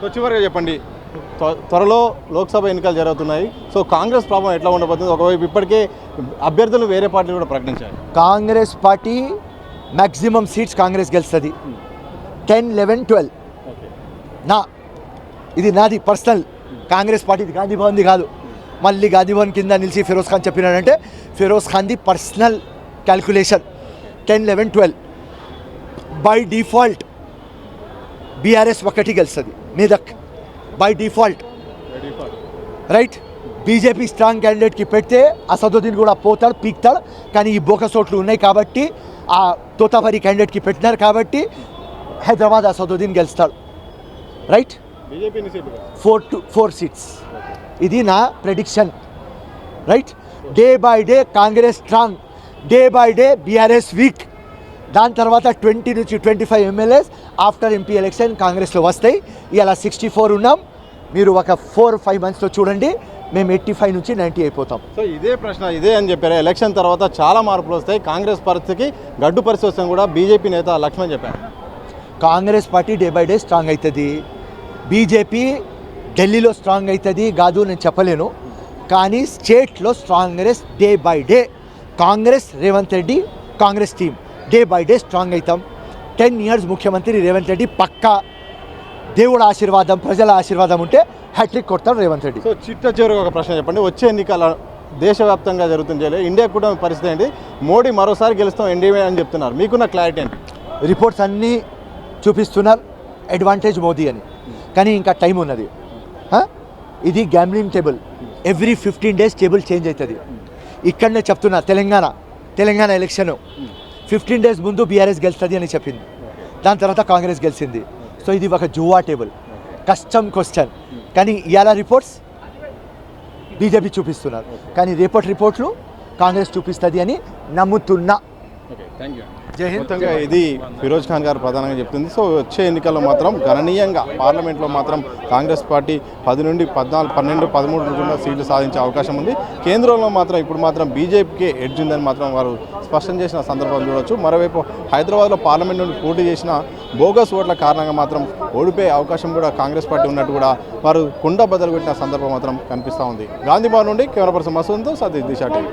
So చివరిగా చెప్పండి, త్వరలో లోక్సభ ఎన్నికలు జరుగుతున్నాయి. సో కాంగ్రెస్ ప్రభావం ఎట్లా ఉండబోతుంది? ఒకవైపు ఇప్పటికే అభ్యర్థులు వేరే పార్టీలు కూడా ప్రకటించారు. Congress party maximum seats Congress గెలుస్తుంది. 10, 11, 12 ఇది నాది పర్సనల్. కాంగ్రెస్ పార్టీది గాంధీ భవన్ది కాదు. మళ్ళీ గాంధీ భవన్ కింద నిలిచి ఫిరోజ్ ఖాన్ చెప్పినాడంటే ఫిరోజ్ ఖాన్ది personal calculation. 10, 11, 12 by default BRS ఒకటి గెలుస్తుంది, Medak by default. Right, BJP strong క్యాండిడేట్కి పెడితే అసదుద్దీన్ కూడా పోతాడు, పీక్తాడు. కానీ ఈ బోకసోట్లు ఉన్నాయి కాబట్టి ఆ తోతాపరి క్యాండిడేట్కి పెట్టినారు కాబట్టి హైదరాబాద్ అసదుద్దీన్ గెలుస్తాడు. Right, 4 seats. ఇది నా prediction. Right, day by day Congress strong, day by day BRS week. దాని తర్వాత 20 నుంచి 25 ఎమ్మెల్యేస్ ఆఫ్టర్ ఎంపీ ఎలక్షన్ కాంగ్రెస్లో వస్తాయి. ఇలా 64 ఉన్నాం. మీరు ఒక 4-5 monthsలో చూడండి, మేము 85 నుంచి 90 అయిపోతాం. సో ఇదే ప్రశ్న ఇదే అని చెప్పారు. ఎలక్షన్ తర్వాత చాలా మార్పులు వస్తాయి, కాంగ్రెస్ పరిస్థితికి గడ్డు పరిస్థితి వస్తాయని కూడా బీజేపీ నేత లక్ష్మణ్ చెప్పారు. Congress party day by day strong అవుతుంది. బీజేపీ ఢిల్లీలో స్ట్రాంగ్ అవుతుంది కాదు నేను చెప్పలేను, కానీ స్టేట్లో Congress day by day, Congress Revanth Reddy Congress team day by day strong అవుతాం. 10 years ముఖ్యమంత్రి రేవంత్ రెడ్డి పక్కా. దేవుడు ఆశీర్వాదం, ప్రజల ఆశీర్వాదం ఉంటే హ్యాట్రిక్ కొడతాడు రేవంత్ రెడ్డి. సో చివరికి ఒక ప్రశ్న చెప్పండి, వచ్చే ఎన్నికల దేశవ్యాప్తంగా జరుగుతుంది, ఇండియా కూడా పరిస్థితి ఏంటి? మోడీ మరోసారి గెలుస్తాం ఎన్డీఏ అని చెప్తున్నారు, మీకున్న క్లారిటీ ఏంటి? రిపోర్ట్స్ అన్నీ చూపిస్తున్నారు అడ్వాంటేజ్ మోదీ అని, కానీ ఇంకా టైం ఉన్నది. ఇది gambling table, every 15 days table change అవుతుంది. ఇక్కడనే చెప్తున్నా, తెలంగాణ ఎలక్షన్ 15 days ముందు బీఆర్ఎస్ గెలుస్తుంది అని చెప్పింది, దాని తర్వాత కాంగ్రెస్ గెలిచింది. సో ఇది ఒక జువా టేబుల్, కష్టం క్వశ్చన్. కానీ ఇవాళ రిపోర్ట్స్ బీజేపీ చూపిస్తున్నారు, కానీ రేపటి రిపోర్ట్లు కాంగ్రెస్ చూపిస్తుంది అని నమ్ముతున్నా. మొత్తంగా ఇది ఫిరోజ్ ఖాన్ గారు ప్రధానంగా చెప్తుంది. సో వచ్చే ఎన్నికల్లో మాత్రం గణనీయంగా పార్లమెంట్లో మాత్రం కాంగ్రెస్ పార్టీ 10 నుండి 14, 12, 13 సీట్లు సాధించే అవకాశం ఉంది. కేంద్రంలో మాత్రం ఇప్పుడు మాత్రం బీజేపీకి ఎడ్జ్ ఉందని మాత్రం వారు స్పష్టం చేసిన సందర్భం చూడవచ్చు. మరోవైపు హైదరాబాద్లో పార్లమెంట్ నుండి పోటీ చేసిన బోగస్ ఓట్ల కారణంగా మాత్రం ఓడిపోయే అవకాశం కూడా కాంగ్రెస్ పార్టీ ఉన్నట్టు కూడా వారు కుండ బద్దలు పెట్టిన సందర్భం మాత్రం కనిపిస్తూ ఉంది. గాంధీ భవన్ నుండి కెమెరా పర్సన్ మసూద్తో సతీష్, దిశ టీవీ.